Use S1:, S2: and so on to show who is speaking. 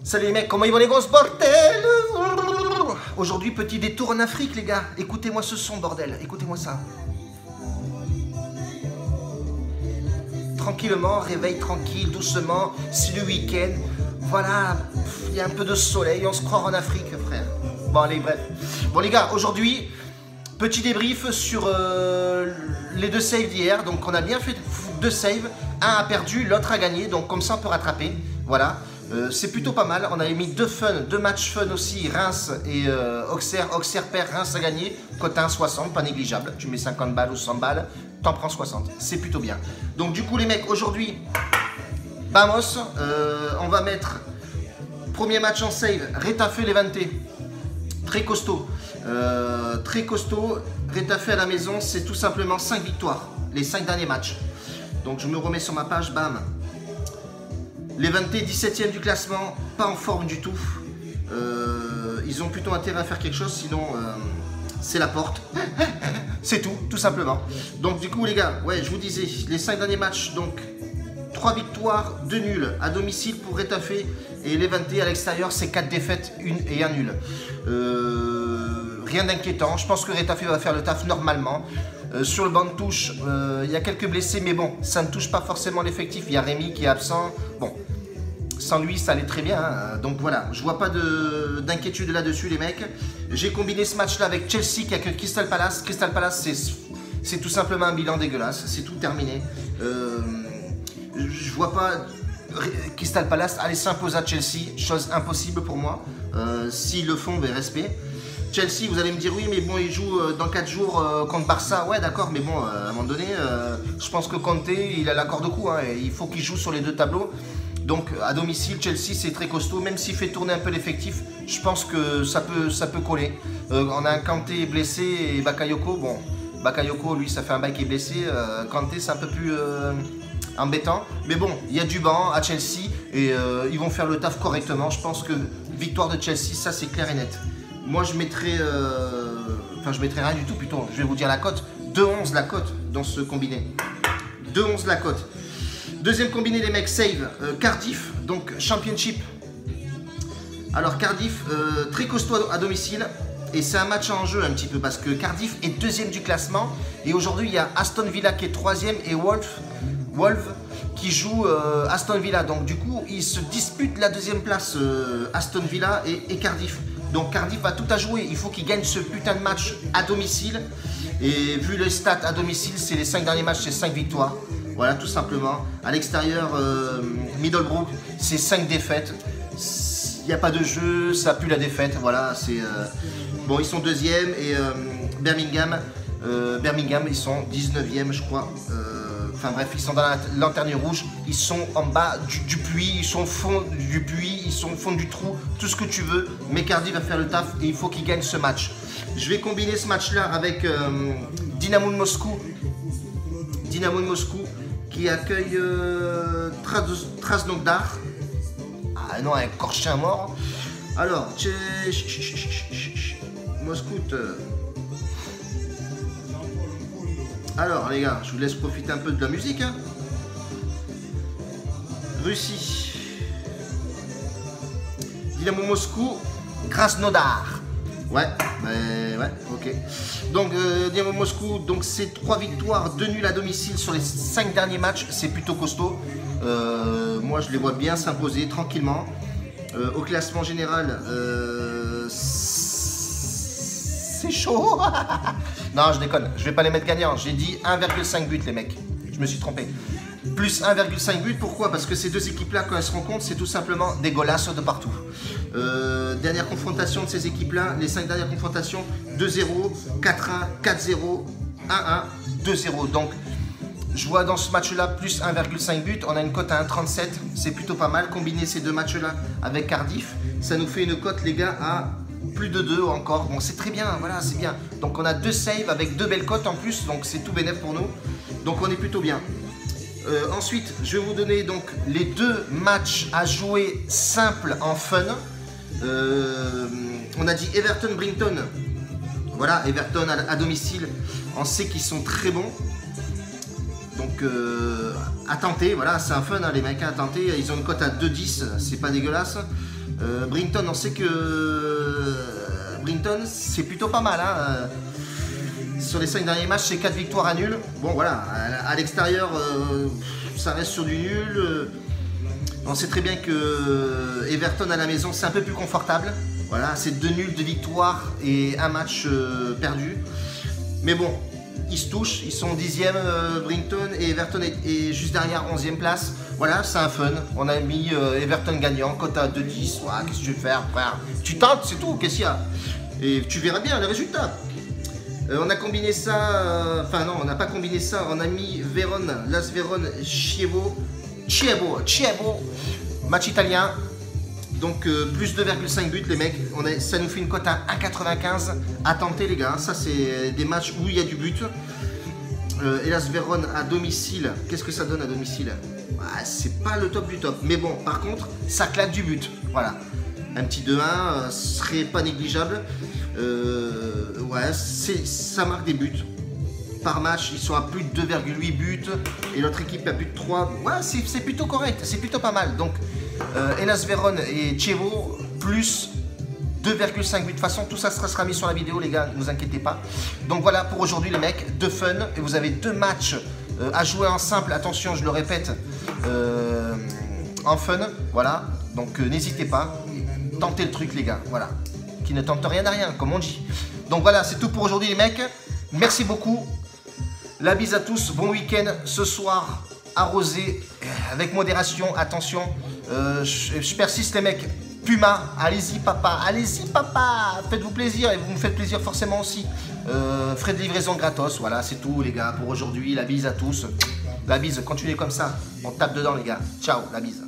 S1: Salut les mecs, comment ils vont les grosses bordels? Aujourd'hui, petit détour en Afrique les gars. Écoutez-moi ce son bordel, écoutez-moi ça. Tranquillement, réveil tranquille, doucement, c'est le week-end. Voilà, il y a un peu de soleil, on se croit en Afrique frère. Bon allez, bref. Bon les gars, aujourd'hui, petit débrief sur les deux saves d'hier. Donc on a bien fait deux saves, un a perdu, l'autre a gagné, donc comme ça on peut rattraper. Voilà. C'est plutôt pas mal, on avait mis deux matchs fun aussi, Reims et Auxerre. Auxerre perd, Reims a gagné, cote 1,60, pas négligeable. Tu mets 50 balles ou 100 balles, t'en prends 60, c'est plutôt bien. Donc du coup les mecs, aujourd'hui, vamos, on va mettre premier match en save, Retafe Levante, très costaud. Retafe à la maison, c'est tout simplement 5 victoires, les 5 derniers matchs. Donc je me remets sur ma page, bam. Levante 17e du classement, pas en forme du tout. Ils ont plutôt intérêt à faire quelque chose, sinon c'est la porte. C'est tout simplement. Donc du coup les gars, ouais, je vous disais, les 5 derniers matchs, donc 3 victoires, 2 nuls à domicile pour Retafe, et Levante à l'extérieur, c'est 4 défaites, 1 et 1 nul. Rien d'inquiétant, je pense que Retafe va faire le taf normalement. Sur le banc de touche, il y a quelques blessés, mais bon, ça ne touche pas forcément l'effectif. Il y a Rémi qui est absent. Bon, sans lui, ça allait très bien. Hein. Donc voilà, je vois pas d'inquiétude là-dessus, les mecs. J'ai combiné ce match-là avec Chelsea qui a que Crystal Palace. Crystal Palace, c'est tout simplement un bilan dégueulasse. C'est tout terminé. Je vois pas Crystal Palace aller s'imposer à Chelsea. Chose impossible pour moi. S'ils le font, ben, respect. Chelsea, vous allez me dire oui, mais bon, ils jouent dans 4 jours contre Barça. Ouais, d'accord, mais bon, à un moment donné, je pense que Conte, il a l'accord de coup. Hein, et il faut qu'il joue sur les deux tableaux. Donc, à domicile, Chelsea, c'est très costaud. Même s'il fait tourner un peu l'effectif, je pense que ça peut coller. On a un Kanté blessé et Bakayoko. Bon, Bakayoko, lui, ça fait un bail qui est blessé. Kanté, c'est un peu plus embêtant. Mais bon, il y a du banc à Chelsea et ils vont faire le taf correctement. Je pense que victoire de Chelsea, ça, c'est clair et net. Moi je mettrais, enfin je mettrais rien du tout plutôt, je vais vous dire la cote, 2,11 la cote dans ce combiné, 2,11 la cote. Deuxième combiné les mecs, save, Cardiff, donc Championship. Alors Cardiff, très costaud à domicile, et c'est un match en jeu un petit peu, parce que Cardiff est deuxième du classement, et aujourd'hui il y a Aston Villa qui est troisième, et Wolves qui joue Aston Villa, donc du coup ils se disputent la deuxième place, Aston Villa et Cardiff. Donc Cardiff a tout à jouer, il faut qu'il gagne ce putain de match à domicile. Et vu les stats à domicile, c'est les 5 derniers matchs, c'est 5 victoires. Voilà, tout simplement. À l'extérieur, Middlesbrough, c'est 5 défaites. Il n'y a pas de jeu, ça pue la défaite. Voilà, c'est... Bon, ils sont deuxième et Birmingham, ils sont 19e, je crois. Enfin bref, ils sont dans la lanterne rouge, ils sont en bas du puits, ils sont au fond du puits, ils sont au fond du trou, tout ce que tu veux. Mais Cardiff va faire le taf et il faut qu'il gagne ce match. Je vais combiner ce match-là avec Dynamo de Moscou. Dynamo de Moscou qui accueille Krasnodar. Ah non, un corchien mort. Alors, Moscou. Alors les gars, je vous laisse profiter un peu de la musique. Hein. Russie. Dynamo Moscou, Krasnodar. Ouais, ouais, ok. Donc Dynamo Moscou, donc c'est 3 victoires, 2 nuls à domicile sur les 5 derniers matchs, c'est plutôt costaud. Moi je les vois bien s'imposer tranquillement. Au classement général, c'est chaud. Non, je déconne, je vais pas les mettre gagnants. J'ai dit 1,5 but les mecs. Je me suis trompé. Plus 1,5 but, pourquoi? Parce que ces deux équipes-là, quand elles se rencontrent, c'est tout simplement des golasses de partout. Dernière confrontation de ces équipes-là, les 5 dernières confrontations, 2-0, 4-1, 4-0, 1-1, 2-0. Donc, je vois dans ce match-là plus 1,5 but. On a une cote à 1,37. C'est plutôt pas mal. Combiner ces deux matchs-là avec Cardiff, ça nous fait une cote, les gars, à plus de 2 encore. Bon, c'est très bien, voilà, c'est bien. Donc, on a 2 saves avec 2 belles cotes en plus. Donc, c'est tout bénef pour nous. Donc, on est plutôt bien. Ensuite, je vais vous donner donc les 2 matchs à jouer simples en fun. On a dit Everton-Brinton. Voilà, Everton à domicile. On sait qu'ils sont très bons. Donc Donc à tenter, voilà, c'est un fun hein, les mecs à tenter, ils ont une cote à 2,10, c'est pas dégueulasse. Brinton, on sait que Brinton c'est plutôt pas mal hein. Sur les 5 derniers matchs, c'est 4 victoires à nul. Bon voilà, à l'extérieur, ça reste sur du nul. On sait très bien que Everton à la maison, c'est un peu plus confortable. Voilà, c'est 2 nuls, 2 victoires et un match perdu. Mais bon, ils se touchent, ils sont 10e Brinton et Everton est juste derrière 11e place. Voilà, c'est un fun. On a mis Everton gagnant, cote à 2,10. Ouais, qu'est-ce que tu veux faire, frère? Tu tentes, c'est tout, qu'est-ce qu'il y a? Et tu verras bien le résultat. On a combiné ça, enfin non, on n'a pas combiné ça, on a mis Vérone, Las Vérone, Chievo, match italien, donc plus 2,5 buts les mecs, ça nous fait une cote à 1,95 à tenter les gars, ça c'est des matchs où il y a du but. Et Las Vérone à domicile, qu'est-ce que ça donne à domicile? C'est pas le top du top, mais bon, par contre, ça claque du but, voilà. Un petit 2-1 serait pas négligeable. Ouais, ça marque des buts. Par match, ils sont à plus de 2,8 buts. Et l'autre équipe a plus de 3. Ouais, c'est plutôt correct, c'est plutôt pas mal. Donc, Hellas Vérone et Chievo, plus 2,5 buts. De toute façon, tout ça sera mis sur la vidéo, les gars, ne vous inquiétez pas. Donc voilà pour aujourd'hui, les mecs, de fun. Et vous avez 2 matchs à jouer en simple. Attention, je le répète, en fun. Voilà, donc n'hésitez pas. Tentez le truc les gars, voilà. Qui ne tente rien à rien, comme on dit. Donc voilà, c'est tout pour aujourd'hui les mecs. Merci beaucoup. La bise à tous, bon week-end. Ce soir, arrosé, avec modération, attention. Je persiste les mecs. Puma, allez-y papa, faites-vous plaisir et vous me faites plaisir forcément aussi. Frais de livraison gratos, voilà, c'est tout les gars pour aujourd'hui. La bise à tous. La bise, continuez comme ça. On tape dedans les gars. Ciao, la bise.